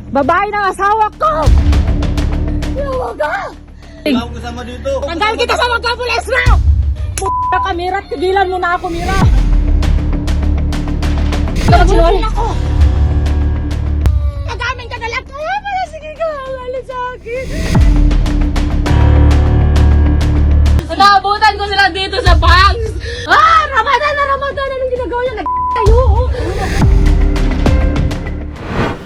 Babae ng asawa ko! Yawa ka! Wala akong kasama dito. Tanggal kita sa magkapulis mo! P***a ka, Mira. Tigilan mo na ako, Mira. Nagulong ako. Nagaming ka na lang. Kaya pala, sige ka. Halala sa akin. Naabutan ko sila dito sa banks. Ramadan na Ramadan. Anong ginagawa niya? Nag***ayo.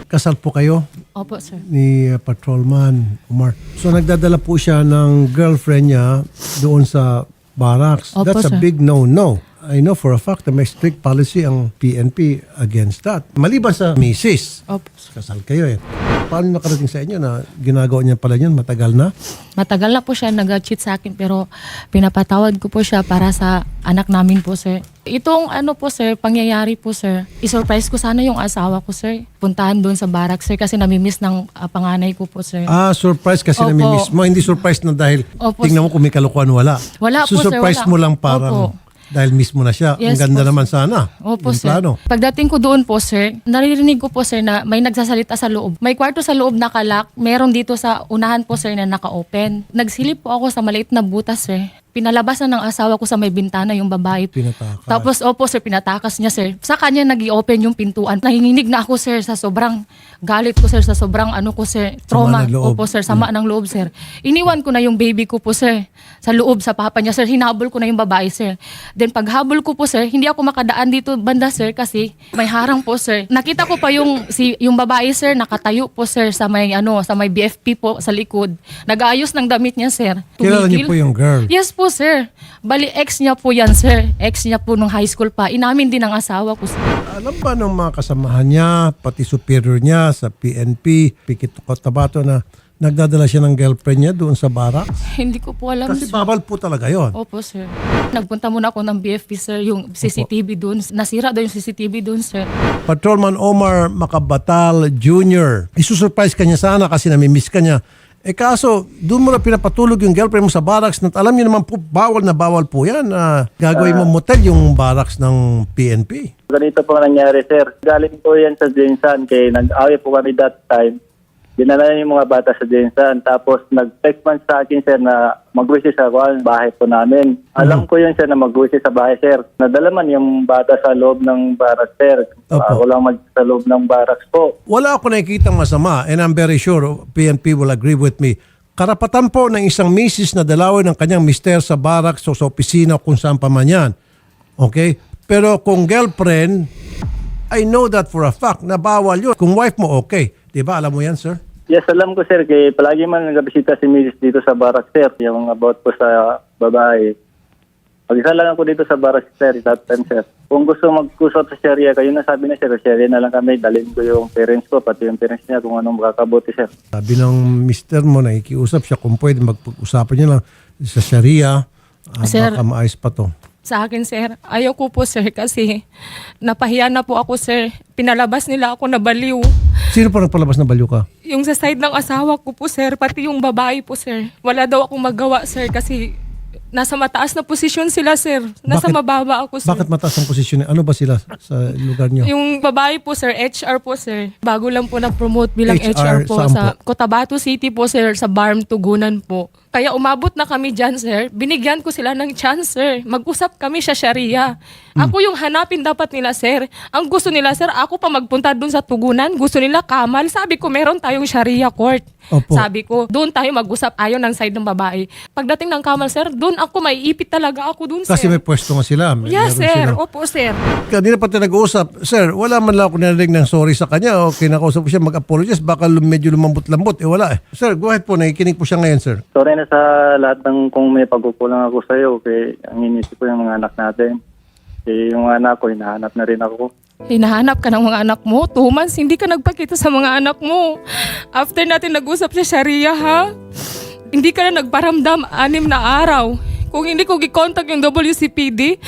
Kasal po kayo Opo, sir. ni Patrolman Omar. So nagdadala po siya ng girlfriend niya doon sa barracks. Opo, That's a sir. big no-no. I know for a fact na may strict policy ang PNP against that. Maliban sa misis, Opo. kasal kayo eh. Paano nakarating sa inyo na ginagawa niya pala yun matagal na? Matagal na po siya nag-cheat sa akin pero pinapatawad ko po siya para sa anak namin po, sir. Itong ano po, sir, pangyayari po, sir. I-surprise ko sana yung asawa ko, sir. Puntahan doon sa barak, sir, kasi namimiss ng panganay ko po, sir. Surprise kasi Opo. namimiss mo. Hindi surprise na dahil Opo, tingnan mo kung may kalukuhan wala. Wala po, sir, surprise wala. mo lang parang Opo. dahil miss mo na siya. Yes, Ang ganda po, naman sana. Opo, yung sir. plano. Pagdating ko doon po, sir, naririnig ko po, sir, na may nagsasalita sa loob. May kwarto sa loob nakalak. Meron dito sa unahan po, sir, na naka-open. Nagsilip po ako sa maliit na butas, sir. Pinalabas na ng asawa ko sa may bintana yung babae. Pinatakas. Tapos, opo, sir, pinatakas niya, sir. Sa kanya nag-i-open yung pintuan. Nanginginig na ako, sir, sa sobrang galit ko, sir, sa sobrang ano ko, sir, trauma. Sama ng loob. Opo, sir, sama ng loob, sir. Iniwan ko na yung baby ko po, sir, sa loob, sa papa niya, sir. Hinabol ko na yung babae, sir. Then, paghabol ko po, sir, hindi ako makadaan dito banda, sir, kasi may harang po, sir. Nakita ko pa yung babae, sir, nakatayo po, sir, sa may, sa may BFP po, sa likod. Nag-aayos ng damit niya, sir. Kilala niyo po yung girl. Yes po, sir. Bali, ex niya po yan, sir. Ex niya po nung high school pa. Inamin din ng asawa ko, sir. Alam ba ng mga kasamahan niya, pati superior niya sa PNP, Pikit Cotabato na nagdadala siya ng girlfriend niya doon sa barracks? Hindi ko po alam, Kasi sir. bawal po talaga yon. Opo, sir. Nagpunta muna ako ng BFP, sir, yung CCTV doon. Nasira daw yung CCTV doon, sir. Patrolman Omar Macabatal Jr. Isusurprise ka niya sana kasi namimiss ka niya. Kaso, doon mo na pinapatulog yung girlfriend mo sa barracks na alam niyo naman po, bawal na bawal po yan. Gagawin mo motel yung barracks ng PNP. Ganito po nangyari, sir. Galing po yan sa Jensan. Kaya nag-away po kami that time. Dinala niya yung mga bata sa Jensan. Tapos nag-text man sa akin, sir, na mag-wish sa bahay po namin. Alam ko yun, sir, na mag-wish sa bahay, sir. Nadala man yung bata sa loob ng barracks, sir. Opo. Ako lang sa loob ng barracks po. Wala ako nakikitang masama and I'm very sure PNP will agree with me. Karapatan po ng isang misis na dalawin ng kanyang mister sa barracks o sa opisina o kung saan pa man yan. Okay? Pero kung girlfriend, I know that for a fact na bawal yun. Kung wife mo, okay. Diba? Alam mo yan, sir? Yes, alam ko, sir. Kaya palagi man nagabisita si Mrs. dito sa barracks, sir. Yung about po sa babae. Pag-isa lang ako dito sa barracks, sir. That time, sir. Kung gusto mag-usap sa Sharia, kayo na sabi na, sir. Sharia na lang kami. Dalhin ko yung parents ko, pati yung parents niya kung anong makakabuti, sir. Sabi ng mister mo, nakikiusap siya kung pwede mag-usapan niya lang sa Sharia. Sir. Baka maayos pa to. Sa akin, sir, ayaw ko po, sir, kasi napahiya na po ako, sir. Pinalabas nila ako na baliw. Sino pa nagpalabas na balyo ka? Yung sa side ng asawa ko po, sir, pati yung babae po, sir. Wala daw akong magawa, sir, kasi nasa mataas na posisyon sila, sir. Nasa Bakit- mababa ako, sir. Bakit mataas ang posisyon? Ano ba sila sa lugar niyo? Yung babae po, sir, HR po, sir. Bago lang po na-promote bilang HR HR po saan sa po? Cotabato City po, sir, sa Barm Tugunan po. Kaya umabot na kami dyan, sir. Binigyan ko sila ng chance, sir. Mag-usap kami sa Sharia. Ako yung hanapin dapat nila, sir. Ang gusto nila, sir, ako pa magpunta dun sa Tugunan. Gusto nila Kamal. Sabi ko, meron tayong Sharia court. Opo. Sabi ko, doon tayo mag-usap. Ayaw ng side ng babae. Pagdating ng Kamal, sir, doon ako maiipit talaga ako dun, sir. Kasi may pwesto nga sila. Yes, Meron sir. silang- Opo, sir. Kanina pati nag-uusap, sir, wala man lang ako narinig ng sorry sa kanya o kinakausap ko siya mag-apologize, baka medyo lumambot-lambot. Wala eh. Sir, go ahead po, nakikinig po siya ngayon, sir. Sorry na sa lahat ng kung may pagkukulang ako sa iyo. Kaya ang inisip ko yung mga anak natin. Kaya yung anak ko, hinahanap na rin ako. Hinahanap ka ng mga anak mo. 2 months, hindi ka nagpakita sa mga anak mo. After natin nag-usap sa Sharia, ha? Hindi ka na nagparamdam 6 na araw. Kung hindi ko gi-contact yung WCPD,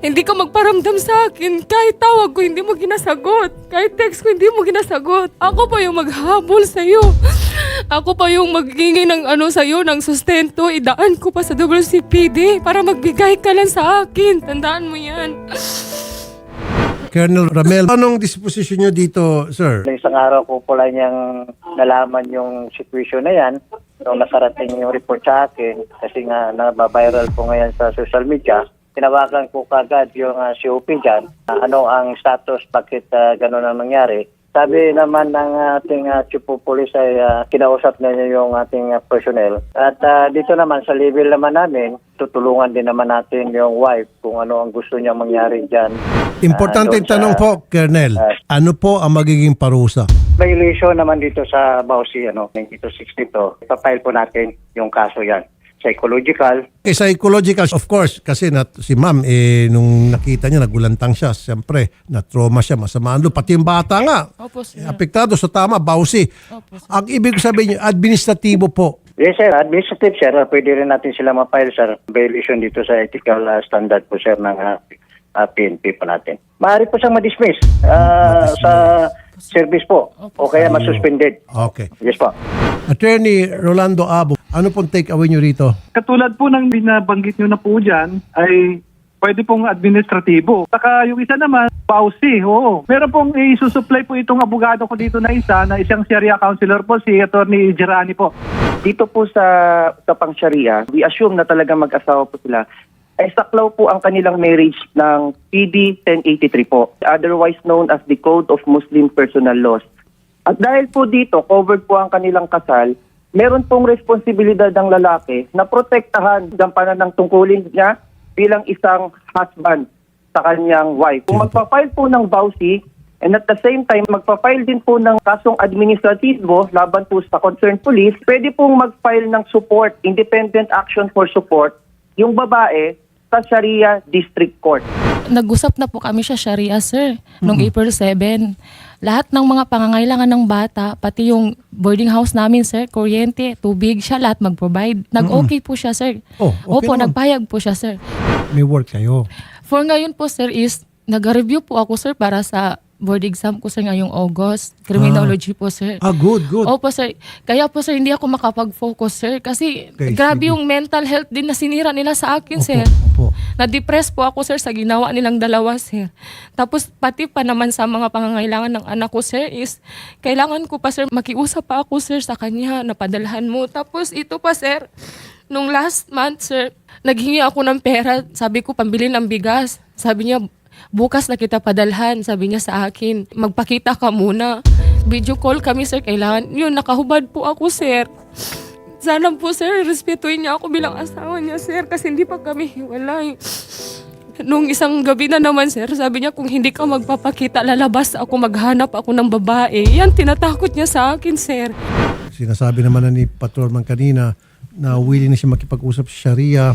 hindi ka magparamdam sa akin. Kahit tawag ko, hindi mo ginasagot. Kahit text ko, hindi mo ginasagot. Ako pa yung maghabol sa'yo. Ako pa yung maghingi ng sa'yo, ng sustento. Idaan ko pa sa WCPD para magbigay ka lang sa akin. Tandaan mo yan. Colonel Ramel, anong disposition nyo dito, sir? Isang araw ko pala niyang nalaman yung situation na yan nung nakarating yung report sa akin kasi nga nababiral po ngayon sa social media. Tinawagan ko kagad yung COP dyan. Ano ang status, bakit gano'n ang nangyari? Sabi naman ng ating chief of police ay kinausap na niya yung ating personnel. At dito naman sa level naman namin, tutulungan din naman natin yung wife kung ano ang gusto niya mangyari dyan. Importante doon sa- tanong po, Colonel, ano po ang magiging parusa? Violation naman dito sa Bausi, dito 62. Ipapile po natin yung kaso yan. Psychological. Psychological, of course, kasi si ma'am, nung nakita niya, nagulantang siya, siyempre, na-trauma siya, masama ang loob. Pati yung bata nga, Opo, sir. apektado, so tama, bawsi. Opo, sir. Ang ibig sabihin niyo, administratibo po. Yes, sir. Administrative, sir. Pwede rin natin sila ma-file, sir. Violation dito sa ethical standard po, sir, ng PNP po natin. Maaari po siyang ma-dismiss sa service po o kaya ma-suspended. Okay. Yes po. Attorney Rolando Abo, ano pong take away niyo rito? Katulad po ng binabanggit nyo na po dyan, ay pwede pong administratibo. Saka yung isa naman, pausi, oo. Meron pong isusupply po itong abogado ko dito na isang Sharia counselor po, si Attorney Gerani po. Dito po sa pang-Sharia, we assume na talaga mag-asawa po sila. Ay saklaw po ang kanilang marriage ng PD 1083 po, otherwise known as the Code of Muslim Personal Laws. At dahil po dito, covered po ang kanilang kasal, meron pong responsibilidad ng lalaki na protektahan, gampanan ng tungkulin niya bilang isang husband sa kanyang wife. Kung magpa-file po ng bawsi, and at the same time, magpa-file din po ng kasong administratibo laban po sa concerned police, pwede pong mag-file ng support, independent action for support, yung babae sa Sharia District Court. Nag-usap na po kami sa Sharia, sir, noong April 7. Lahat ng mga pangangailangan ng bata, pati yung boarding house namin, sir, kuryente, tubig, siya lahat mag-provide. Nag-okay po siya, sir. Oh, okay Opo, naman. nagpayag po siya, sir. May work kayo. For ngayon po, sir, is nag-review po ako, sir, para sa board exam ko, sir, ngayong August. Criminology po, sir. Good. Opo, sir. Kaya po, sir, hindi ako makapag-focus, sir. Kasi Okay, grabe sige. yung mental health din na sinira nila sa akin, Opo, sir. opo. Na-depress po ako, sir, sa ginawa nilang dalawa, sir. Tapos pati pa naman sa mga pangangailangan ng anak ko, sir, is kailangan ko pa, sir, makiusap pa ako, sir, sa kanya, napadalhan mo. Tapos ito pa, sir, nung last month, sir, naghingi ako ng pera. Sabi ko, pambili ng bigas. Sabi niya, bukas na kita padalhan. Sabi niya sa akin, magpakita ka muna. Video call kami, sir, kailangan. Yun, nakahubad po ako, sir. Sana po, sir, respetuhin niya ako bilang asawa niya, sir, kasi hindi pa kami hiwalay. Nung isang gabi na naman, sir, sabi niya, kung hindi ka magpapakita, lalabas ako, maghanap ako ng babae. Yan, tinatakot niya sa akin, sir. Sinasabi naman na ni Patrolman kanina na willing na siya makipag-usap sa Sharia.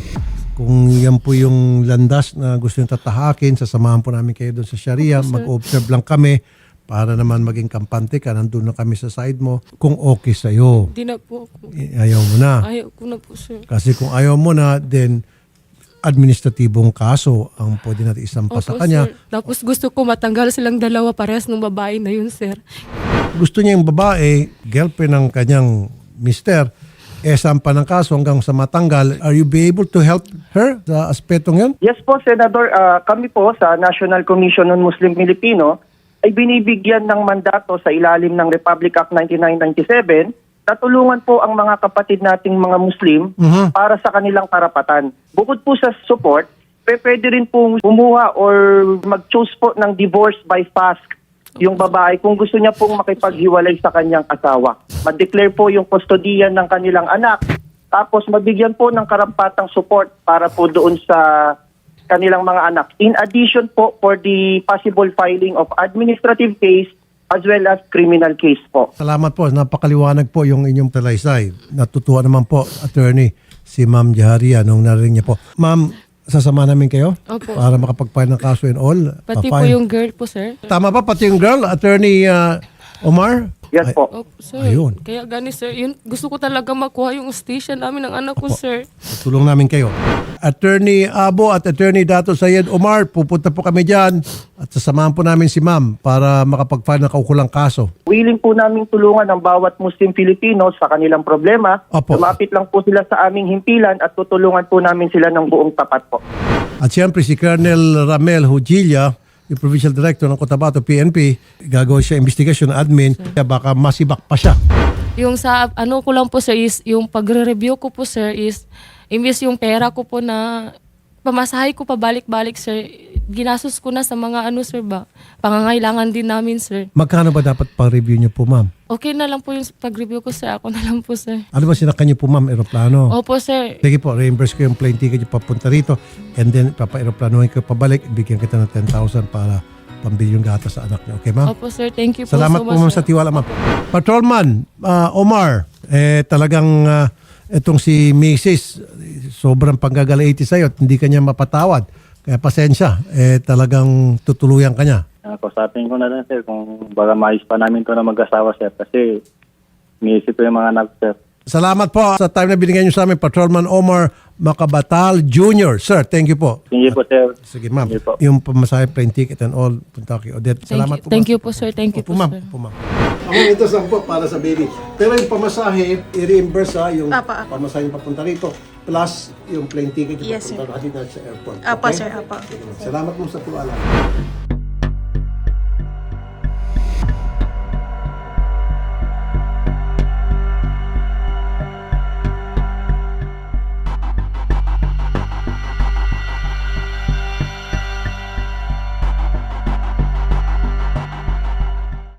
Kung yan po yung landas na gusto niyong tatahakin, sasamahan po namin kayo doon sa Sharia. Mag-observe lang kami para naman maging kampante ka. Nandun na kami sa side mo. Kung okay sa'yo, Hindi na po ako. ayaw mo na. Ayaw ko na po, sir. Kasi kung ayaw mo na, then administratibong kaso ang pwede natin isampa sa Opo, kanya. sir. Tapos gusto ko matanggal silang dalawa parehas ng babae na yun, sir. Gusto niya yung babae, girlfriend ng kanyang mister, sampa ng kaso hanggang sa matanggal. Are you be able to help her sa aspetong yun? Yes po, Senador. Kami po sa National Commission on Muslim Filipino ay binibigyan ng mandato sa ilalim ng Republic Act 1997 na tulungan po ang mga kapatid nating mga Muslim para sa kanilang karapatan. Bukod po sa support, pwede rin po kumuha or mag-choose po ng divorce by fast yung babae kung gusto niya pong makipaghiwalay sa kanyang asawa. Mag-declare po yung kustodiyan ng kanilang anak, tapos mabigyan po ng karampatang support para po doon sa kanilang mga anak. In addition po for the possible filing of administrative case as well as criminal case po. Salamat po. Napakaliwanag po yung inyong talaysay. Natutuwa naman po, attorney, si Ma'am Jaharia nung narinig niya po. Ma'am, sasama namin kayo Opo. para makapag-file ng kaso and all. Pati po Pa-file. yung girl po, sir. Tama ba pati yung girl, attorney Omar? Yes po. Opo, sir. Ayun. Kaya gani, sir, yun, gusto ko talaga makuha yung station namin ng anak ko, sir. Tulong namin kayo. Attorney Abo at Attorney Dato Sayed Omar, pupunta po kami dyan at sasamahan po namin si ma'am para makapag-file ng kaukulang kaso. Willing po namin tulungan ang bawat Muslim Filipino sa kanilang problema. Opo. Lumapit lang po sila sa aming himpilan at tutulungan po namin sila ng buong tapat po. At siyempre si Colonel Ramel Hujilla yung Provincial Director ng Cotabato, PNP, gagawin siya investigation, admin, kaya baka masibak pa siya. Yung sa ano ko lang po sir is yung pagre-review ko po sir is imbes yung pera ko po na pamasahe ko pabalik-balik sir, ginastos ko na sa mga ano sir ba, pangangailangan din namin sir. Magkano ba dapat pang-review niyo po, ma'am? Okay na lang po yung pag-review ko sir, ako na lang po sir. Ano ba sinakyan niyo po, ma'am, aeroplano? Opo sir. Sige po, reimburse ko yung plane ticket niyo papunta rito and then papa-aeroplanohin ko pabalik, bigyan kita ng 10,000 para pambili yung gatas sa anak niyo. Okay, ma'am? Opo sir, thank you po Salamat so po, much. ma'am, sa tiwala, ma'am. Patrolman, Omar, talagang itong si Mrs. sobrang panggagalaiti sa'yo at hindi kanya mapatawad. Kaya pasensya, talagang tutuluyan kanya. Kausapin ko na lang, sir, kung baga maayos pa namin to na mag-asawa, sir. Kasi iniisip ko yung mga anak, sir. Salamat po sa time na binigyan niyo sa amin, Patrolman Omar Macabatal Jr. Sir, thank you po. Sige po, sir. Sige, ma'am. Sige po. Yung pamasahe, plane ticket and all, punta kay Odette. Salamat po. Thank you po sir, thank you Opo, po ma'am. sir. Opo, ma'am. Ako ito 10 para sa baby. Pero yung pamasahe, i-reimburse yung Apa. pamasahe yung papunta rito plus yung plane ticket yung Yes, papunta natin sa airport. Apa, Okay? sir, apa. Salamat mo sa tiwala.